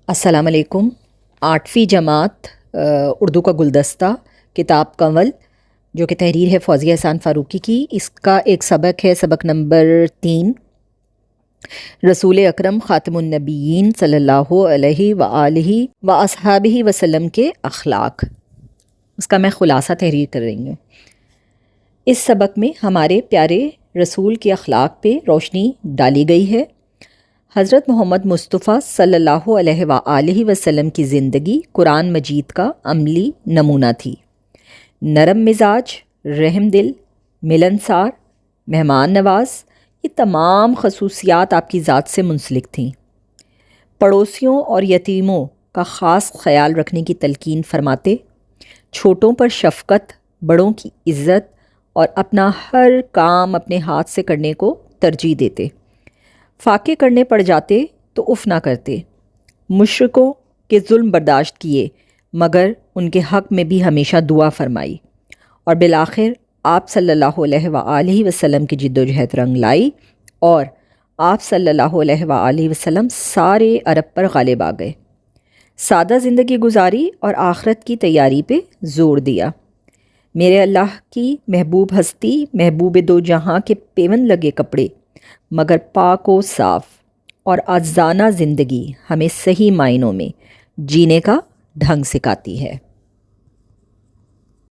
السلام علیکم۔ 8ویں جماعت اردو کا گلدستہ کتاب کنول جو کہ تحریر ہے فوزیہ احسان فاروقی کی، اس کا ایک سبق ہے، سبق نمبر 3، رسول اکرم خاتم النبیین صلی اللہ علیہ وآلہ واصحابہ وسلم کے اخلاق۔ اس کا میں خلاصہ تحریر کر رہی ہوں۔ اس سبق میں ہمارے پیارے رسول کے اخلاق پہ روشنی ڈالی گئی ہے۔ حضرت محمد مصطفیٰ صلی اللہ علیہ وآلہ وسلم کی زندگی قرآن مجید کا عملی نمونہ تھی۔ نرم مزاج، رحم دل، ملنسار، مہمان نواز، یہ تمام خصوصیات آپ کی ذات سے منسلک تھیں۔ پڑوسیوں اور یتیموں کا خاص خیال رکھنے کی تلقین فرماتے، چھوٹوں پر شفقت، بڑوں کی عزت اور اپنا ہر کام اپنے ہاتھ سے کرنے کو ترجیح دیتے۔ فاقے کرنے پڑ جاتے تو اف نہ کرتے۔ مشرکوں کے ظلم برداشت کیے مگر ان کے حق میں بھی ہمیشہ دعا فرمائی، اور بالآخر آپ صلی اللہ علیہ وآلہ وسلم کی جد و جہد رنگ لائی اور آپ صلی اللہ علیہ وآلہ وسلم سارے عرب پر غالب آ گئے۔ سادہ زندگی گزاری اور آخرت کی تیاری پہ زور دیا۔ میرے اللہ کی محبوب ہستی، محبوب دو جہاں کے پیوند لگے کپڑے مگر پاک و صاف اور آزادانہ زندگی ہمیں صحیح معنوں میں جینے کا ڈھنگ سکھاتی ہے۔